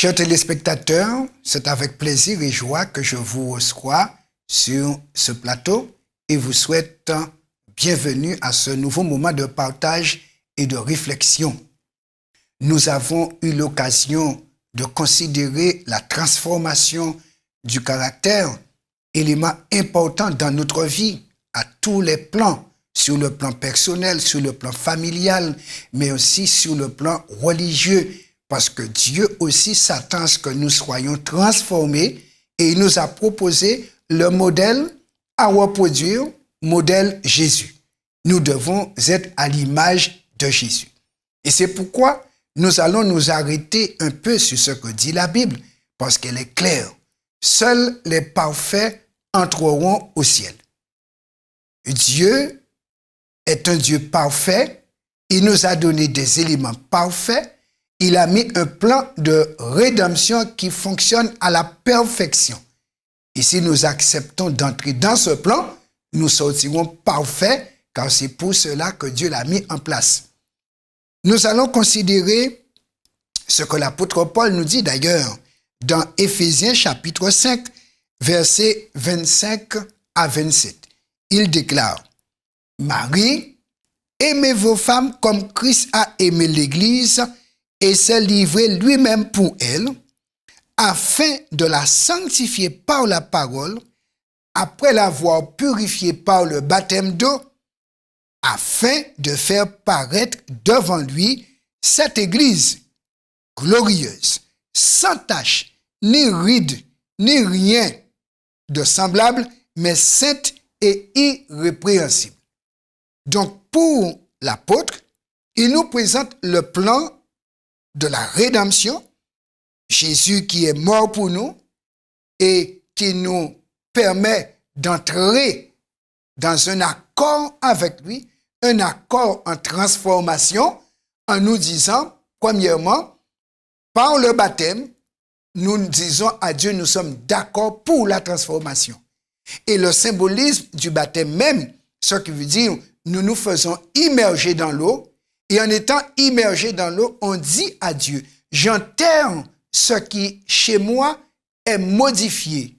Chers téléspectateurs, c'est avec plaisir et joie que je vous reçois sur ce plateau et vous souhaite bienvenue à ce nouveau moment de partage et de réflexion. Nous avons eu l'occasion de considérer la transformation du caractère, élément important dans notre vie, à tous les plans, sur le plan personnel, sur le plan familial, mais aussi sur le plan religieux, parce que Dieu aussi s'attend à ce que nous soyons transformés et il nous a proposé le modèle à reproduire, modèle Jésus. Nous devons être à l'image de Jésus. Et c'est pourquoi nous allons nous arrêter un peu sur ce que dit la Bible, parce qu'elle est claire. Seuls les parfaits entreront au ciel. Dieu est un Dieu parfait. Il nous a donné des éléments parfaits. Il a mis un plan de rédemption qui fonctionne à la perfection. Et si nous acceptons d'entrer dans ce plan, nous sortirons parfaits, car c'est pour cela que Dieu l'a mis en place. Nous allons considérer ce que l'apôtre Paul nous dit d'ailleurs dans Éphésiens chapitre 5, versets 25 à 27. Il déclare: Marie, aimez vos femmes comme Christ a aimé l'Église et s'est livré lui-même pour elle, afin de la sanctifier par la parole, après l'avoir purifiée par le baptême d'eau, afin de faire paraître devant lui cette Église glorieuse, sans tache, ni ride, ni rien de semblable, mais sainte et irrépréhensible. Donc, pour l'apôtre, il nous présente le plan de la rédemption, Jésus qui est mort pour nous et qui nous permet d'entrer dans un accord avec lui, un accord en transformation, en nous disant, premièrement, par le baptême, nous disons à Dieu, nous sommes d'accord pour la transformation. Et le symbolisme du baptême même, ce qui veut dire, nous nous faisons immerger dans l'eau, et en étant immergés dans l'eau, on dit à Dieu, j'enterre ce qui, chez moi, est modifié.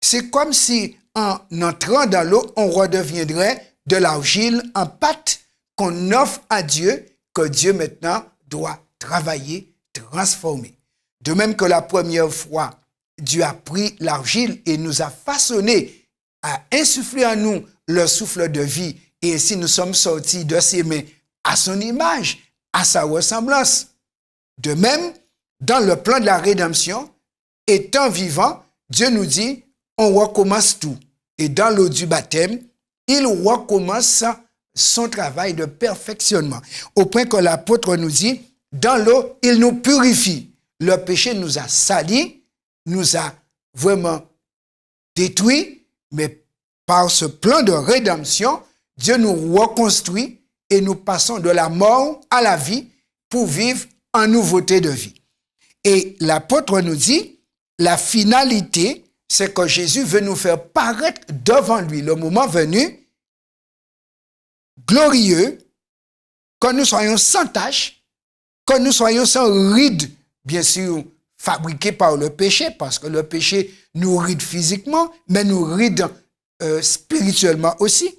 C'est comme si, en entrant dans l'eau, on redeviendrait de l'argile en pâte qu'on offre à Dieu, que Dieu maintenant doit travailler, transformer. De même que la première fois, Dieu a pris l'argile et nous a façonné, a insufflé en nous le souffle de vie, et ainsi nous sommes sortis de ses mains à son image, à sa ressemblance. De même, dans le plan de la rédemption, étant vivant, Dieu nous dit, on recommence tout. Et dans l'eau du baptême, il recommence son travail de perfectionnement. Au point que l'apôtre nous dit, dans l'eau, il nous purifie. Le péché nous a salis, nous a vraiment détruits, mais par ce plan de rédemption, Dieu nous reconstruit et nous passons de la mort à la vie pour vivre en nouveauté de vie. Et l'apôtre nous dit, la finalité, c'est que Jésus veut nous faire paraître devant lui, le moment venu, glorieux, que nous soyons sans tache, que nous soyons sans rides, bien sûr, fabriquées par le péché, parce que le péché nous ride physiquement, mais nous ride spirituellement aussi,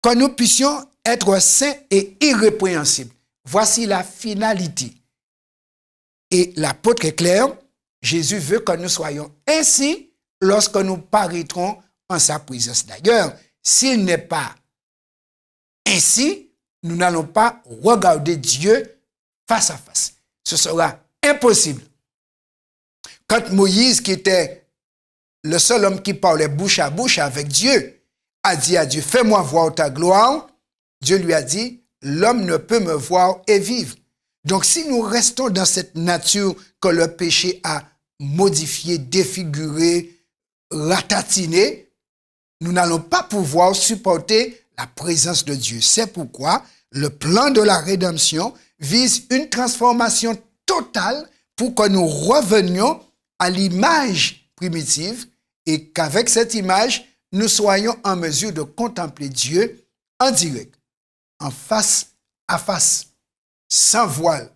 que nous puissions être saints et irrépréhensibles. Voici la finalité. Et l'apôtre est clair, Jésus veut que nous soyons ainsi lorsque nous paraîtrons en sa présence. D'ailleurs, s'il n'est pas ainsi, nous n'allons pas regarder Dieu face à face. Ce sera impossible. Quand Moïse, qui était le seul homme qui parlait bouche à bouche avec Dieu, a dit à Dieu, fais-moi voir ta gloire, Dieu lui a dit, l'homme ne peut me voir et vivre. Donc si nous restons dans cette nature que le péché a modifiée, défigurée, ratatinée, nous n'allons pas pouvoir supporter la présence de Dieu. C'est pourquoi le plan de la rédemption vise une transformation totale pour que nous revenions à l'image primitive et qu'avec cette image, nous soyons en mesure de contempler Dieu en direct, en face à face, sans voile.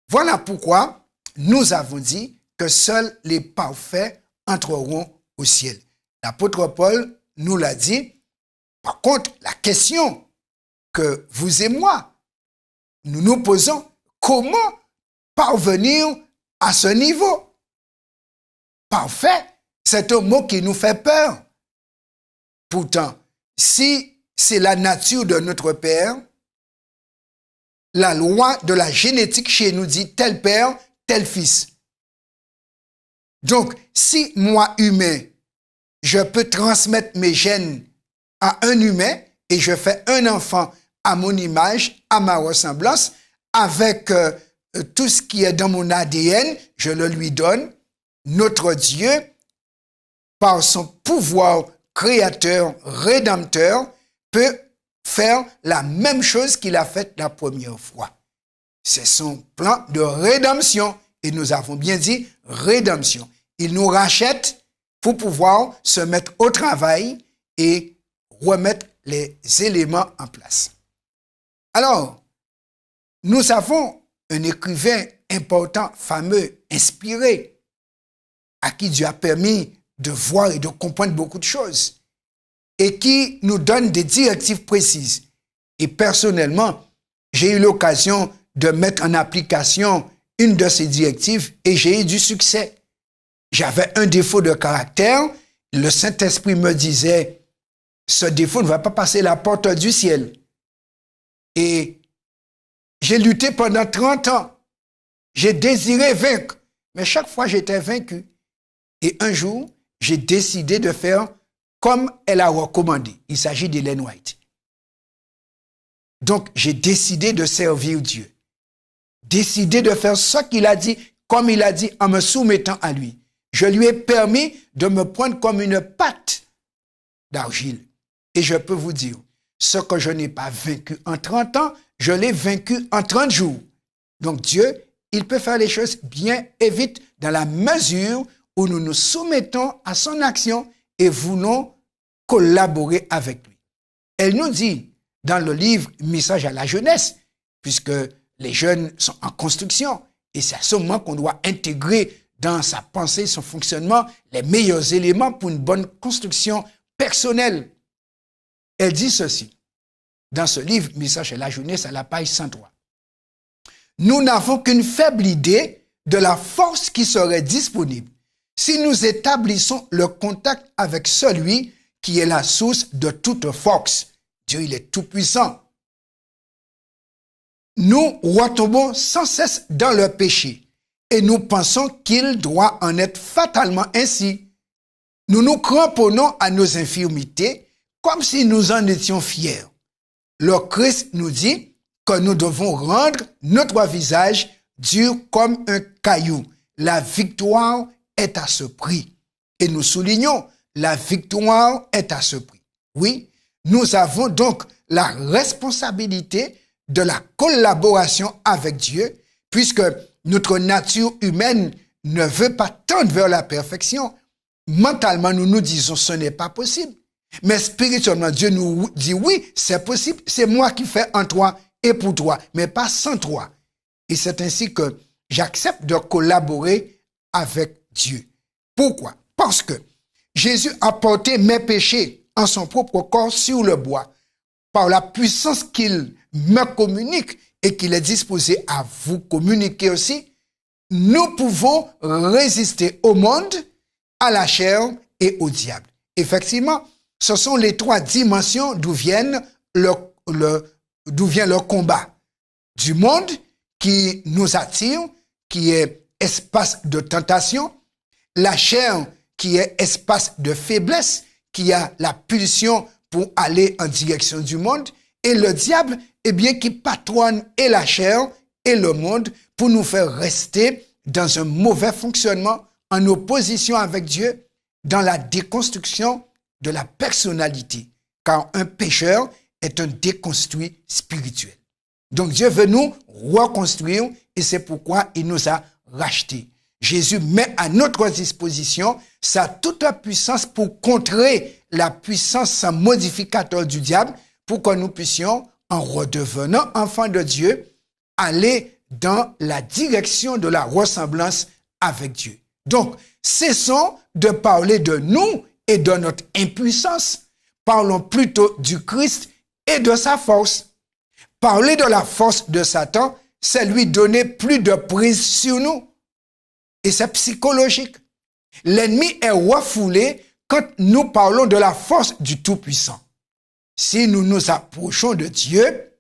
Voilà pourquoi nous avons dit que seuls les parfaits entreront au ciel. L'apôtre Paul nous l'a dit. Par contre, la question que vous et moi, nous nous posons, comment parvenir à ce niveau? Parfait, c'est un mot qui nous fait peur. Pourtant, si c'est la nature de notre Père, la loi de la génétique chez nous dit tel père, tel fils. Donc, si moi, humain, je peux transmettre mes gènes à un humain et je fais un enfant à mon image, à ma ressemblance, avec tout ce qui est dans mon ADN, je le lui donne. Notre Dieu, par son pouvoir créateur, rédempteur, peut faire la même chose qu'il a faite la première fois. C'est son plan de rédemption. Et nous avons bien dit rédemption. Il nous rachète pour pouvoir se mettre au travail et remettre les éléments en place. Alors, nous avons un écrivain important, fameux, inspiré, à qui Dieu a permis de voir et de comprendre beaucoup de choses, et qui nous donne des directives précises. Et personnellement, j'ai eu l'occasion de mettre en application une de ces directives et j'ai eu du succès. J'avais un défaut de caractère, le Saint-Esprit me disait, ce défaut ne va pas passer la porte du ciel. Et j'ai lutté pendant 30 ans. J'ai désiré vaincre, mais chaque fois j'étais vaincu. Et un jour, j'ai décidé de faire comme elle a recommandé. Il s'agit d'Ellen White. Donc, j'ai décidé de servir Dieu. Décidé de faire ce qu'il a dit, comme il a dit, en me soumettant à lui. Je lui ai permis de me prendre comme une pâte d'argile. Et je peux vous dire, ce que je n'ai pas vaincu en 30 ans, je l'ai vaincu en 30 jours. Donc Dieu, il peut faire les choses bien et vite dans la mesure où nous nous soumettons à son action et voulons collaborer avec lui. Elle nous dit dans le livre Message à la jeunesse, puisque les jeunes sont en construction, et c'est à ce moment qu'on doit intégrer dans sa pensée, son fonctionnement, les meilleurs éléments pour une bonne construction personnelle. Elle dit ceci, dans ce livre Message à la jeunesse, à la page 103. Nous n'avons qu'une faible idée de la force qui serait disponible si nous établissons le contact avec celui qui est la source de toute force. Dieu, il est tout-puissant. Nous retombons sans cesse dans le péché et nous pensons qu'il doit en être fatalement ainsi. Nous nous cramponnons à nos infirmités comme si nous en étions fiers. Le Christ nous dit que nous devons rendre notre visage dur comme un caillou. La victoire est à ce prix. Et nous soulignons, la victoire est à ce prix. Oui, nous avons donc la responsabilité de la collaboration avec Dieu, puisque notre nature humaine ne veut pas tendre vers la perfection. Mentalement, nous nous disons ce n'est pas possible. Mais spirituellement, Dieu nous dit oui, c'est possible. C'est moi qui fais en toi et pour toi, mais pas sans toi. Et c'est ainsi que j'accepte de collaborer avec Dieu. Pourquoi? Parce que Jésus a porté mes péchés en son propre corps sur le bois par la puissance qu'il me communique et qu'il est disposé à vous communiquer aussi. Nous pouvons résister au monde, à la chair et au diable. Effectivement, ce sont les trois dimensions d'où vient le combat. Du monde qui nous attire, qui est espace de tentation, la chair qui est espace de faiblesse, qui a la pulsion pour aller en direction du monde, et le diable, eh bien, qui patronne et la chair et le monde pour nous faire rester dans un mauvais fonctionnement, en opposition avec Dieu, dans la déconstruction de la personnalité, car un pécheur est un déconstruit spirituel. Donc Dieu veut nous reconstruire et c'est pourquoi il nous a rachetés. Jésus met à notre disposition sa toute puissance pour contrer la puissance modificateur du diable pour que nous puissions, en redevenant enfants de Dieu, aller dans la direction de la ressemblance avec Dieu. Donc, cessons de parler de nous et de notre impuissance. Parlons plutôt du Christ et de sa force. Parler de la force de Satan, c'est lui donner plus de prise sur nous. Et c'est psychologique. L'ennemi est refoulé quand nous parlons de la force du Tout-Puissant. Si nous nous approchons de Dieu,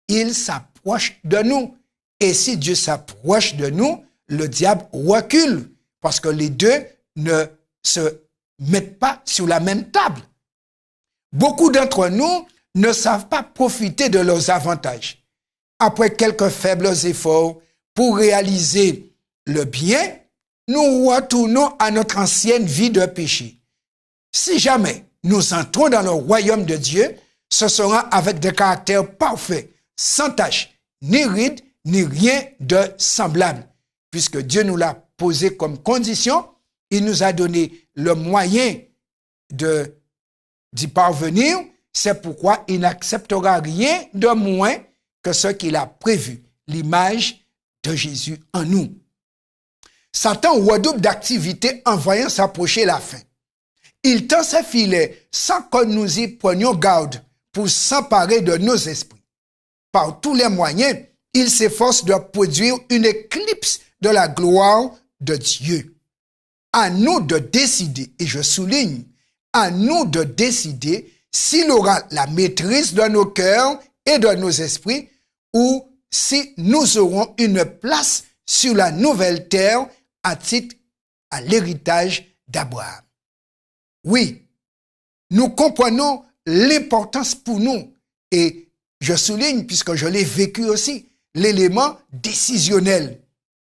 il s'approche de nous. Et si Dieu s'approche de nous, le diable recule. Parce que les deux ne se mettent pas sur la même table. Beaucoup d'entre nous ne savent pas profiter de leurs avantages. Après quelques faibles efforts pour réaliser le bien, nous retournons à notre ancienne vie de péché. Si jamais nous entrons dans le royaume de Dieu, ce sera avec des caractères parfaits, sans tache, ni rides, ni rien de semblable. Puisque Dieu nous l'a posé comme condition, il nous a donné le moyen d'y parvenir. C'est pourquoi il n'acceptera rien de moins que ce qu'il a prévu, l'image de Jésus en nous. Satan redouble d'activité en voyant s'approcher la fin. Il tend ses filets sans que nous y prenions garde pour s'emparer de nos esprits. Par tous les moyens, il s'efforce de produire une éclipse de la gloire de Dieu. À nous de décider, et je souligne, à nous de décider s'il aura la maîtrise de nos cœurs et de nos esprits ou si nous aurons une place sur la nouvelle terre à titre à l'héritage d'Abraham. Oui, nous comprenons l'importance pour nous et je souligne, puisque je l'ai vécu aussi, l'élément décisionnel.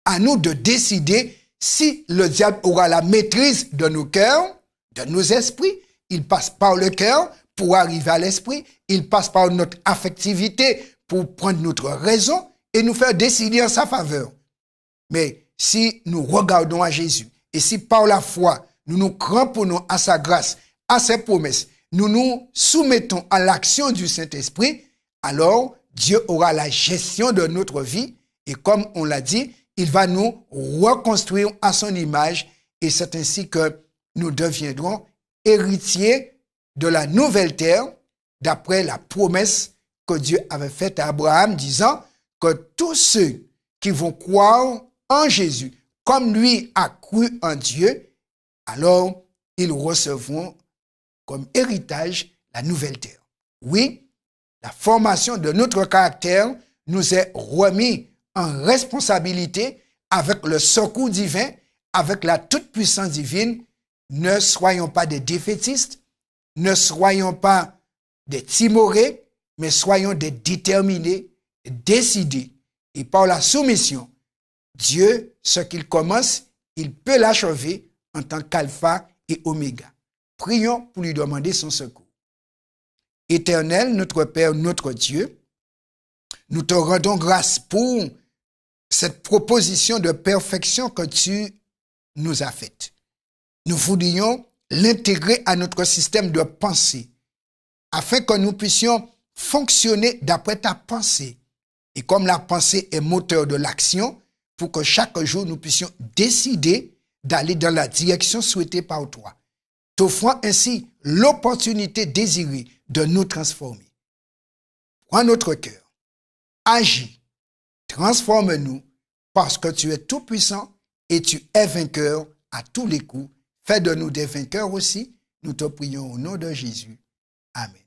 À nous de décider si le diable aura la maîtrise de nos cœurs, de nos esprits. Il passe par le cœur pour arriver à l'esprit. Il passe par notre affectivité pour prendre notre raison et nous faire décider en sa faveur. Mais si nous regardons à Jésus et si par la foi, nous nous cramponnons à sa grâce, à ses promesses, nous nous soumettons à l'action du Saint-Esprit, alors Dieu aura la gestion de notre vie et comme on l'a dit, il va nous reconstruire à son image et c'est ainsi que nous deviendrons héritiers de la nouvelle terre d'après la promesse que Dieu avait faite à Abraham disant que tous ceux qui vont croire en Jésus comme lui a cru en Dieu, alors ils recevront comme héritage la nouvelle terre. Oui, la formation de notre caractère nous est remise en responsabilité avec le secours divin, avec la toute-puissance divine. Ne soyons pas des défaitistes, ne soyons pas des timorés, mais soyons des déterminés, décidés. Et par la soumission, Dieu, ce qu'il commence, il peut l'achever en tant qu'alpha et oméga. Prions pour lui demander son secours. Éternel, notre Père, notre Dieu, nous te rendons grâce pour cette proposition de perfection que tu nous as faite. Nous voudrions l'intégrer à notre système de pensée afin que nous puissions fonctionner d'après ta pensée. Et comme la pensée est moteur de l'action, pour que chaque jour nous puissions décider d'aller dans la direction souhaitée par toi, t'offrant ainsi l'opportunité désirée de nous transformer. Prends notre cœur, agis, transforme-nous parce que tu es tout puissant et tu es vainqueur à tous les coups. Fais de nous des vainqueurs aussi. Nous te prions au nom de Jésus. Amen.